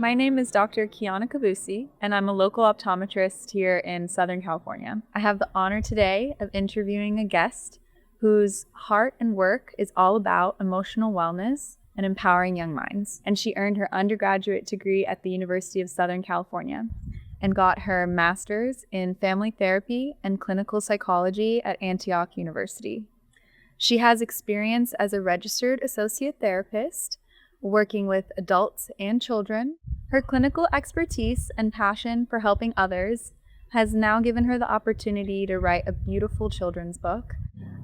My name is Dr. Kiana Kabusi, and I'm a local optometrist here in Southern California. I have the honor today of interviewing a guest whose heart and work is all about emotional wellness and empowering young minds. And she earned her undergraduate degree at the University of Southern California and got her master's in family therapy and clinical psychology at Antioch University. She has experience as a registered associate therapist, working with adults and children. Her clinical expertise and passion for helping others has now given her the opportunity to write a beautiful children's book.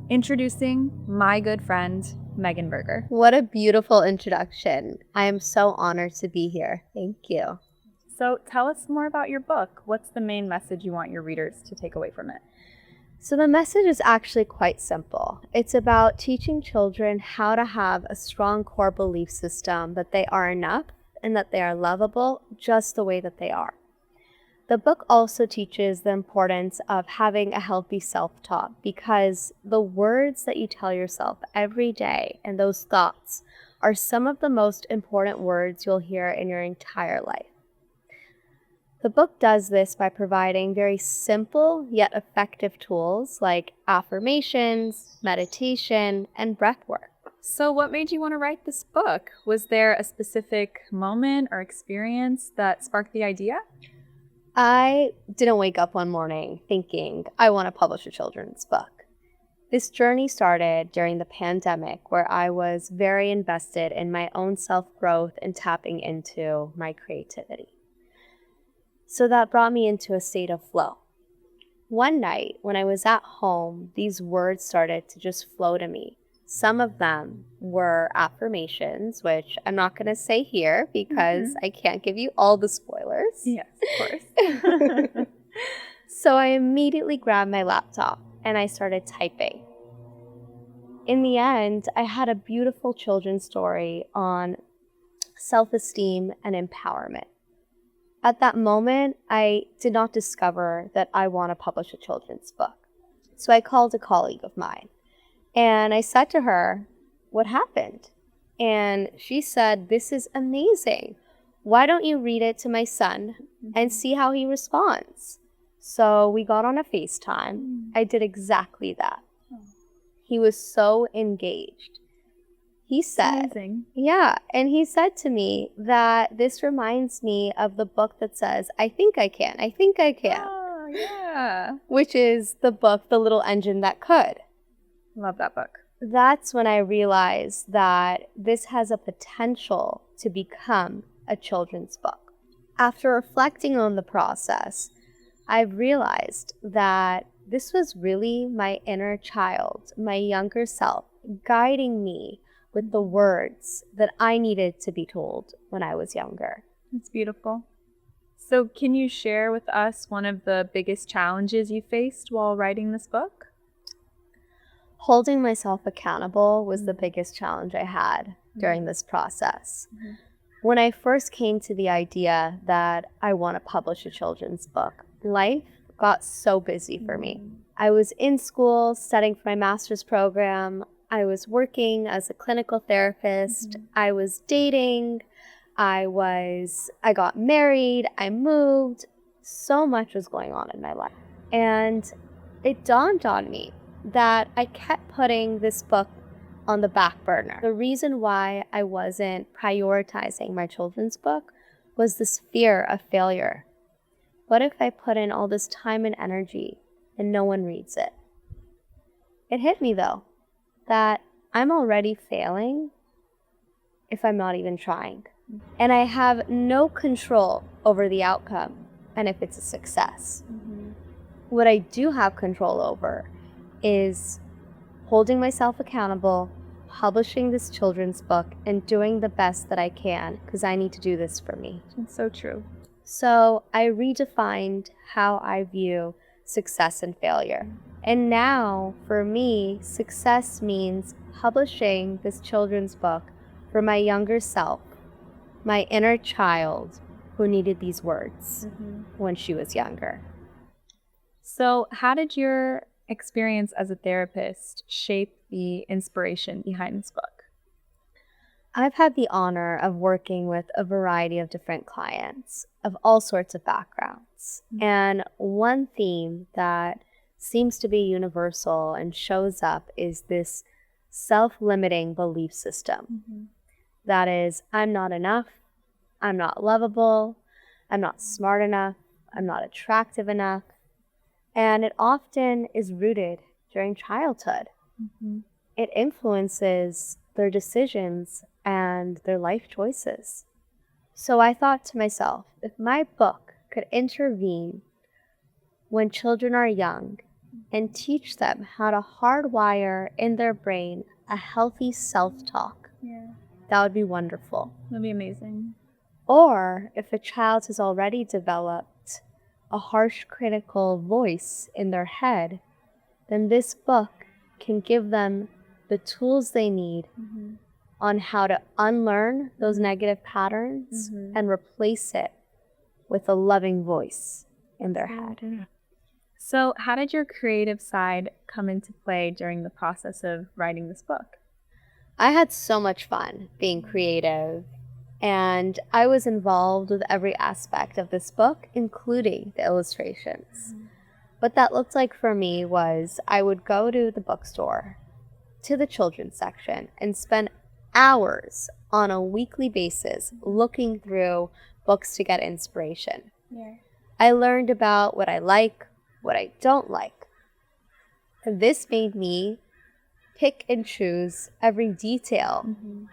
Introducing my good friend, Megan Berger. What a beautiful introduction. I am so honored to be here. Thank you. So tell us more about your book. What's the main message you want your readers to take away from it? So the message is actually quite simple. It's about teaching children how to have a strong core belief system that they are enough and that they are lovable just the way that they are. The book also teaches the importance of having a healthy self-talk, because the words that you tell yourself every day and those thoughts are some of the most important words you'll hear in your entire life. The book does this by providing very simple yet effective tools like affirmations, meditation, and breath work. So what made you want to write this book? Was there a specific moment or experience that sparked the idea? I didn't wake up one morning thinking, I want to publish a children's book. This journey started during the pandemic, where I was very invested in my own self-growth and tapping into my creativity. So that brought me into a state of flow. One night when I was at home, these words started to just flow to me. Some of them were affirmations, which I'm not going to say here because I can't give you all the spoilers. Yes, of course. So I immediately grabbed my laptop and I started typing. In the end, I had a beautiful children's story on self-esteem and empowerment. At that moment, I did not discover that I want to publish a children's book. So I called a colleague of mine and I said to her, what happened? And she said, this is amazing. Why don't you read it to my son and see how he responds? So we got on a FaceTime. I did exactly that. He was so engaged. He said, Amazing. Yeah, and he said to me that this reminds me of the book that says, I think I can, I think I can. Oh, yeah. Which is the book, The Little Engine That Could. Love that book. That's when I realized that this has a potential to become a children's book. After reflecting on the process, I've realized that this was really my inner child, my younger self, guiding me with the words that I needed to be told when I was younger. It's beautiful. So can you share with us one of the biggest challenges you faced while writing this book? Holding myself accountable was the biggest challenge I had during this process. When I first came to the idea that I want to publish a children's book, life got so busy for me. I was in school studying for my master's program. I was working as a clinical therapist. I was dating. I got married. I moved. So much was going on in my life. And it dawned on me that I kept putting this book on the back burner. The reason why I wasn't prioritizing my children's book was this fear of failure. What if I put in all this time and energy and no one reads it? It hit me though, that I'm already failing if I'm not even trying. And I have no control over the outcome and if it's a success. What I do have control over is holding myself accountable, publishing this children's book, and doing the best that I can, because I need to do this for me. It's so true. So I redefined how I view success and failure. And now, for me, success means publishing this children's book for my younger self, my inner child who needed these words when she was younger. So how did your experience as a therapist shape the inspiration behind this book? I've had the honor of working with a variety of different clients of all sorts of backgrounds. And one theme that seems to be universal and shows up is this self-limiting belief system. That is, I'm not enough, I'm not lovable, I'm not smart enough, I'm not attractive enough. And it often is rooted during childhood. It influences their decisions and their life choices. So I thought to myself, if my book could intervene when children are young and teach them how to hardwire in their brain a healthy self-talk, that would be wonderful. That'd be amazing. Or if a child has already developed a harsh critical voice in their head, then this book can give them the tools they need on how to unlearn those negative patterns and replace it with a loving voice in their head. So how did your creative side come into play during the process of writing this book? I had so much fun being creative, and I was involved with every aspect of this book, including the illustrations. What that looked like for me was I would go to the bookstore, to the children's section, and spend hours on a weekly basis looking through books to get inspiration. I learned about what I like, what I don't like. And this made me pick and choose every detail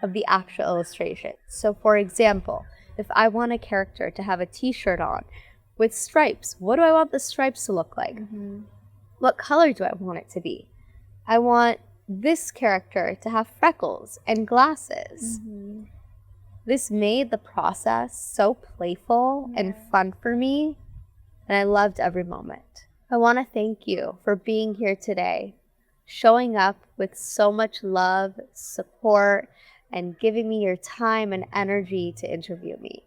of the actual illustration. So for example, if I want a character to have a t-shirt on with stripes, what do I want the stripes to look like? What color do I want it to be? I want this character to have freckles and glasses. This made the process so playful and fun for me, and I loved every moment. I want to thank you for being here today, showing up with so much love, support, and giving me your time and energy to interview me.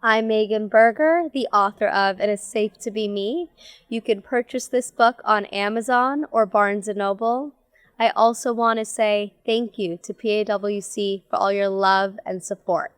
I'm Megan Berger, the author of It Is Safe to Be Me. You can purchase this book on Amazon or Barnes & Noble. I also want to say thank you to PAWC for all your love and support.